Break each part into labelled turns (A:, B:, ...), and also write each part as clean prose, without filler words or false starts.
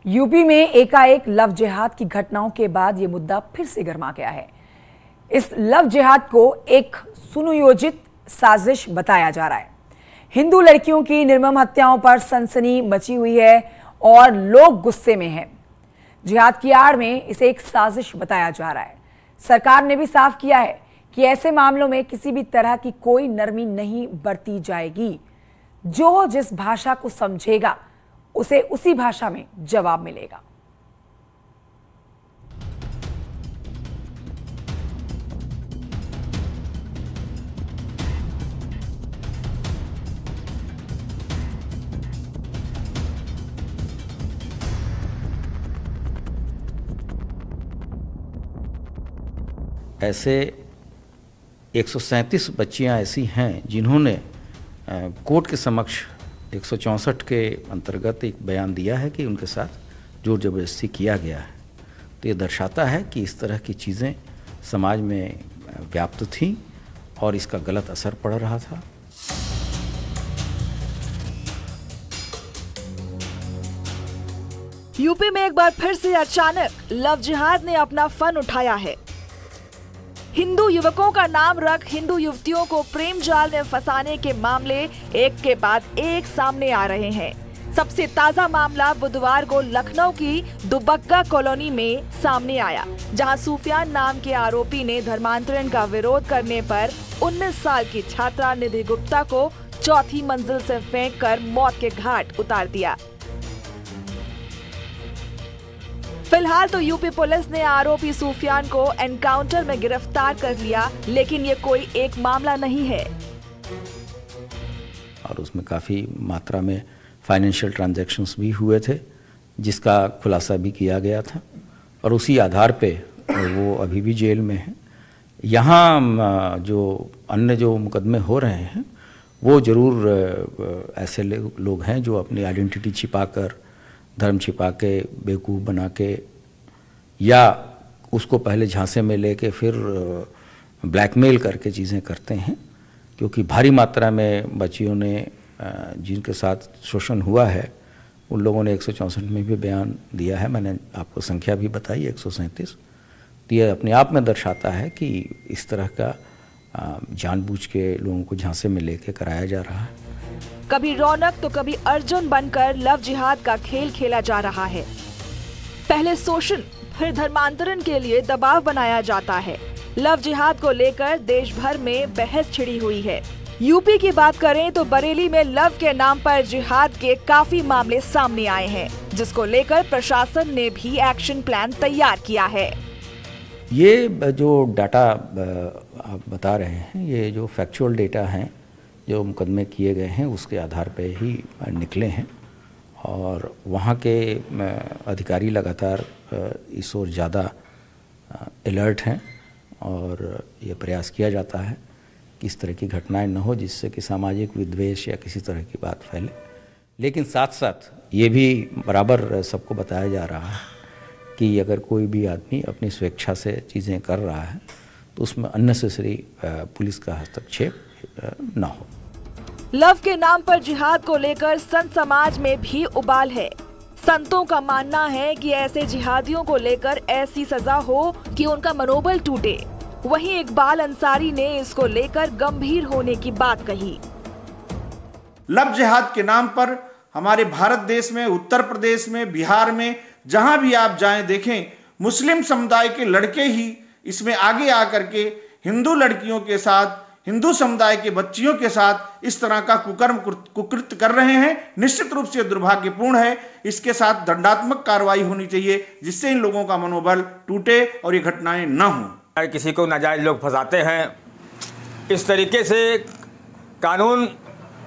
A: UP में एकाएक love जिहाद की घटनाओं के बाद यह मुद्दा फिर से गर्मा गया है। इस लव जिहाद को एक सुनियोजित साजिश बताया जा रहा है। हिंदू लड़कियों की निर्मम हत्याओं पर सनसनी मची हुई है और लोग गुस्से में हैं। जिहाद की आड़ में इसे एक साजिश बताया जा रहा है। सरकार ने भी साफ किया है कि ऐसे मामलों में किसी भी तरह की कोई नरमी नहीं बरती जाएगी। जो जिस भाषा को समझेगा उसे उसी भाषा में जवाब मिलेगा।
B: ऐसे 137 बच्चियां ऐसी हैं जिन्होंने कोर्ट के समक्ष 164 के अंतर्गत एक बयान दिया है कि उनके साथ जोर जबरदस्ती किया गया है। तो ये दर्शाता है कि इस तरह की चीज़ें समाज में व्याप्त थीं और इसका गलत असर पड़ रहा था।
C: यूपी में एक बार फिर से अचानक लव जिहाद ने अपना फन उठाया है। हिंदू युवकों का नाम रख हिंदू युवतियों को प्रेम जाल में फंसाने के मामले एक के बाद एक सामने आ रहे हैं। सबसे ताजा मामला बुधवार को लखनऊ की दुबग्गा कॉलोनी में सामने आया, जहां सूफियान नाम के आरोपी ने धर्मांतरण का विरोध करने पर 19 साल की छात्रा निधि गुप्ता को चौथी मंजिल से फेंक कर मौत के घाट उतार दिया। फिलहाल तो यूपी पुलिस ने आरोपी सूफियान को एनकाउंटर में गिरफ्तार कर लिया, लेकिन ये कोई एक मामला नहीं है।
B: और उसमें काफ़ी मात्रा में फाइनेंशियल ट्रांजैक्शंस भी हुए थे, जिसका खुलासा भी किया गया था और उसी आधार पे वो अभी भी जेल में है। यहाँ जो अन्य जो मुकदमे हो रहे हैं वो ज़रूर ऐसे लोग हैं जो अपनी आइडेंटिटी छिपाकर, धर्म छिपा के, बेवकूफ़ बना के या उसको पहले झांसे में लेके फिर ब्लैकमेल करके चीज़ें करते हैं। क्योंकि भारी मात्रा में बच्चियों ने जिनके साथ शोषण हुआ है उन लोगों ने 164 में भी बयान दिया है। मैंने आपको संख्या भी बताई 137। तो यह अपने आप में दर्शाता है कि इस तरह का जानबूझ के लोगों को झांसे में लेके कराया जा रहा है।
C: कभी रौनक तो कभी अर्जुन बनकर लव जिहाद का खेल खेला जा रहा है। पहले शोषण फिर धर्मांतरण के लिए दबाव बनाया जाता है। लव जिहाद को लेकर देश भर में बहस छिड़ी हुई है। यूपी की बात करें तो बरेली में लव के नाम पर जिहाद के काफी मामले सामने आए हैं, जिसको लेकर प्रशासन ने भी एक्शन प्लान तैयार किया है।
B: ये जो डाटा आप बता रहे हैं, ये जो फैक्चुअल डेटा हैं, जो मुकदमे किए गए हैं उसके आधार पे ही निकले हैं और वहाँ के अधिकारी लगातार इस ओर ज़्यादा अलर्ट हैं और ये प्रयास किया जाता है कि इस तरह की घटनाएं न हो जिससे कि सामाजिक विद्वेष या किसी तरह की बात फैले। लेकिन साथ साथ ये भी बराबर सबको बताया जा रहा है कि अगर कोई भी आदमी अपनी स्वेच्छा से चीज़ें कर रहा है तो उसमें अननेसेसरी पुलिस का हस्तक्षेप न हो।
C: लव के नाम पर जिहाद को लेकर संत समाज में भी उबाल है। संतों का मानना है कि ऐसे जिहादियों को लेकर ऐसी सजा हो कि उनका मनोबल टूटे। वहीं इकबाल अंसारी ने इसको लेकर गंभीर होने की बात कही।
D: लव जिहाद के नाम पर हमारे भारत देश में, उत्तर प्रदेश में, बिहार में, जहां भी आप जाएं देखें, मुस्लिम समुदाय के लड़के ही इसमें आगे आकर के हिंदू लड़कियों के साथ, हिंदू समुदाय के बच्चियों के साथ इस तरह का कुकृत्य कर रहे हैं। निश्चित रूप से दुर्भाग्यपूर्ण है। इसके साथ दंडात्मक कार्रवाई होनी चाहिए जिससे इन लोगों का मनोबल टूटे और ये घटनाएं न हों।
E: किसी को नाजायज लोग फंसाते हैं, इस तरीके से कानून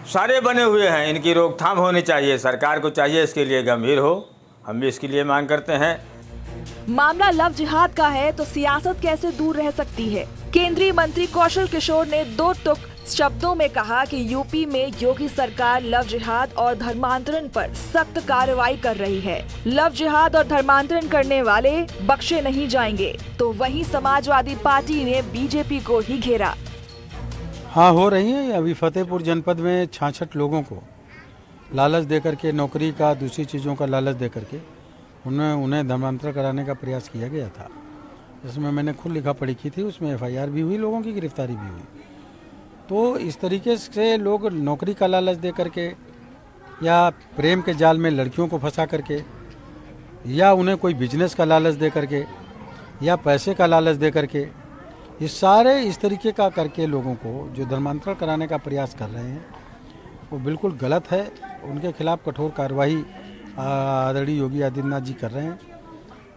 E: सारे बने हुए हैं, इनकी रोकथाम होनी चाहिए। सरकार को चाहिए इसके लिए गंभीर हो। हम भी इसके लिए मांग करते हैं।
C: मामला लव जिहाद का है तो सियासत कैसे दूर रह सकती है। केंद्रीय मंत्री कौशल किशोर ने दो टुक शब्दों में कहा कि यूपी में योगी सरकार लव जिहाद और धर्मांतरण पर सख्त कार्रवाई कर रही है। लव जिहाद और धर्मांतरण करने वाले बख्शे नहीं जाएंगे। तो वहीं समाजवादी पार्टी ने बीजेपी को ही घेरा।
F: हाँ, हो रही है। अभी फतेहपुर जनपद में 66 लोगों को लालच देकर के, नौकरी का, दूसरी चीज़ों का लालच देकर के उन्हें धर्मांतरण कराने का प्रयास किया गया था, जिसमें मैंने खुद लिखा पढ़ी की थी। उसमें FIR भी हुई, लोगों की गिरफ्तारी भी हुई। तो इस तरीके से लोग नौकरी का लालच दे करके या प्रेम के जाल में लड़कियों को फंसा करके या उन्हें कोई बिजनेस का लालच दे करके या पैसे का लालच दे करके, ये सारे इस तरीके का करके लोगों को जो धर्मांतरण कराने का प्रयास कर रहे हैं वो बिल्कुल गलत है। उनके खिलाफ कठोर कार्रवाई आदरणीय योगी आदित्यनाथ जी कर रहे हैं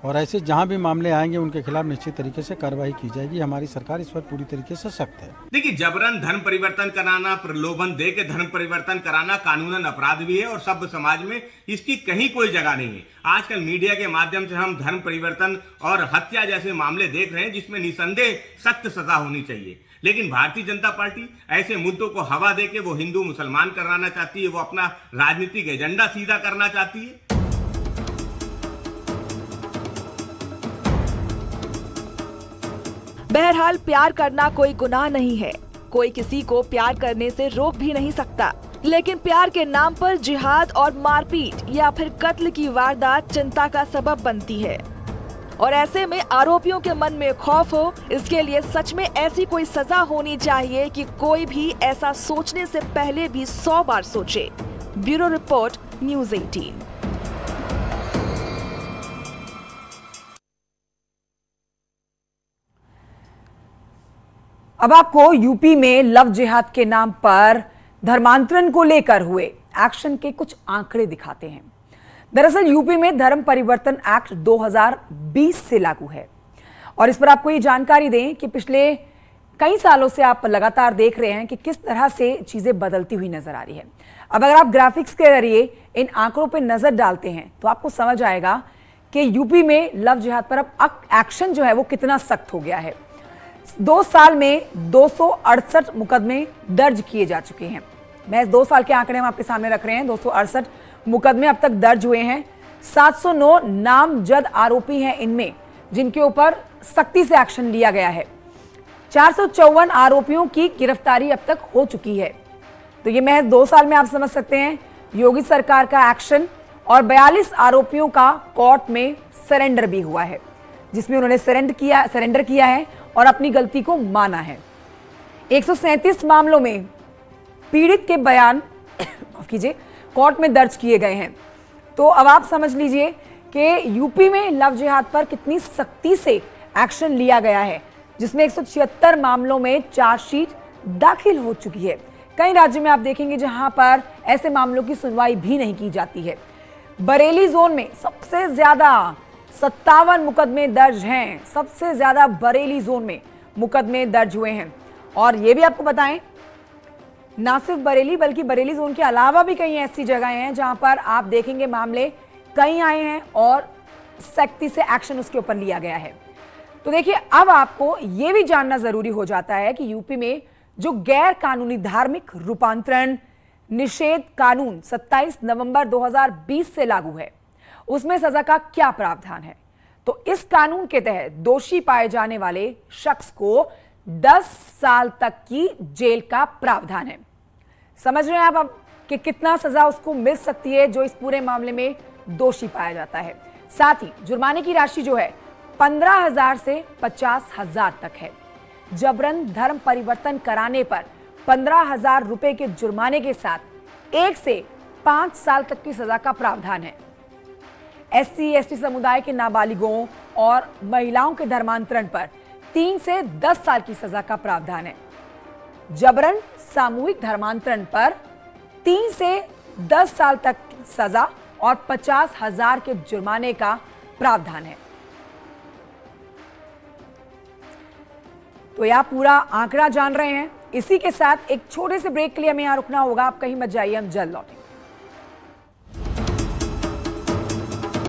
F: और ऐसे जहां भी मामले आएंगे उनके खिलाफ निश्चित तरीके से कार्रवाई की जाएगी। हमारी सरकार इस पर पूरी तरीके से सख्त है।
G: देखिए, जबरन धर्म परिवर्तन कराना, प्रलोभन दे के धर्म परिवर्तन कराना कानूनन अपराध भी है और सभ्य समाज में इसकी कहीं कोई जगह नहीं है। आजकल मीडिया के माध्यम से हम धर्म परिवर्तन और हत्या जैसे मामले देख रहे हैं जिसमें निसंदेह सख्त सजा होनी चाहिए, लेकिन भारतीय जनता पार्टी ऐसे मुद्दों को हवा देके वो हिंदू मुसलमान कराना चाहती है, वो अपना राजनीतिक एजेंडा सीधा करना चाहती है।
C: बहरहाल प्यार करना कोई गुनाह नहीं है, कोई किसी को प्यार करने से रोक भी नहीं सकता, लेकिन प्यार के नाम पर जिहाद और मारपीट या फिर कत्ल की वारदात चिंता का सबब बनती है। और ऐसे में आरोपियों के मन में खौफ हो, इसके लिए सच में ऐसी कोई सजा होनी चाहिए कि कोई भी ऐसा सोचने से पहले भी 100 बार सोचे। Bureau report, news 18।
A: अब आपको यूपी में लव जिहाद के नाम पर धर्मांतरण को लेकर हुए एक्शन के कुछ आंकड़े दिखाते हैं। दरअसल यूपी में धर्म परिवर्तन एक्ट 2020 से लागू है और इस पर आपको ये जानकारी दें कि पिछले कई सालों से आप लगातार देख रहे हैं कि किस तरह से चीजें बदलती हुई नजर आ रही है। अब अगर आप ग्राफिक्स के जरिए इन आंकड़ों पर नजर डालते हैं तो आपको समझ आएगा कि यूपी में लव जिहाद पर अब एक्शन जो है वो कितना सख्त हो गया है। 2 साल में 268 मुकदमे दर्ज किए जा चुके हैं। मैं 2 साल के आंकड़े हम आपके सामने रख रहे हैं। 268 मुकदमे अब तक दर्ज हुए हैं। 709 नामजद आरोपी हैं इनमें, जिनके ऊपर सख्ती से एक्शन लिया गया है। 454 आरोपियों की गिरफ्तारी अब तक हो चुकी है। तो ये महज 2 साल में आप समझ सकते हैं योगी सरकार का एक्शन। और 42 आरोपियों का कोर्ट में सरेंडर भी हुआ है, जिसमें उन्होंने सरेंडर किया है और अपनी गलती को माना है। 137 मामलों में पीड़ित के बयान कोर्ट में दर्ज किए गए हैं। तो अब आप समझ लीजिए कि यूपी में लव जिहाद पर कितनी सख्ती से एक्शन लिया गया है, जिसमें 176 मामलों में चार्जशीट दाखिल हो चुकी है। कई राज्यों में आप देखेंगे जहां पर ऐसे मामलों की सुनवाई भी नहीं की जाती है। बरेली जोन में सबसे ज्यादा 57 मुकदमे दर्ज हैं। सबसे ज्यादा बरेली जोन में मुकदमे दर्ज हुए हैं। और ये भी आपको बताएं, ना सिर्फ बरेली बल्कि बरेली जोन के अलावा भी कई ऐसी जगह हैं जहां पर आप देखेंगे मामले कई आए हैं और सख्ती से एक्शन उसके ऊपर लिया गया है। तो देखिए, अब आपको यह भी जानना जरूरी हो जाता है कि यूपी में जो गैर कानूनी धार्मिक रूपांतरण निषेध कानून 27 नवंबर 2020 से लागू है, उसमें सजा का क्या प्रावधान है। तो इस कानून के तहत दोषी पाए जाने वाले शख्स को 10 साल तक की जेल का प्रावधान है। समझ रहे हैं आप अब कि कितना सजा उसको मिल सकती है जो इस पूरे मामले में दोषी पाया जाता है। साथ ही जुर्माने की राशि जो है 15,000 से 50,000 तक है। जबरन धर्म परिवर्तन कराने पर 15,000 रुपए के जुर्माने के साथ 1 से 5 साल तक की सजा का प्रावधान है। SC/ST समुदाय के नाबालिगों और महिलाओं के धर्मांतरण पर 3 से 10 साल की सजा का प्रावधान है। जबरन सामूहिक धर्मांतरण पर 3 से 10 साल तक सजा और 50,000 के जुर्माने का प्रावधान है। तो यह पूरा आंकड़ा जान रहे हैं। इसी के साथ एक छोटे से ब्रेक के लिए हमें यहां रुकना होगा। आप कहीं मत जाइए, हम जल्द लौटेंगे।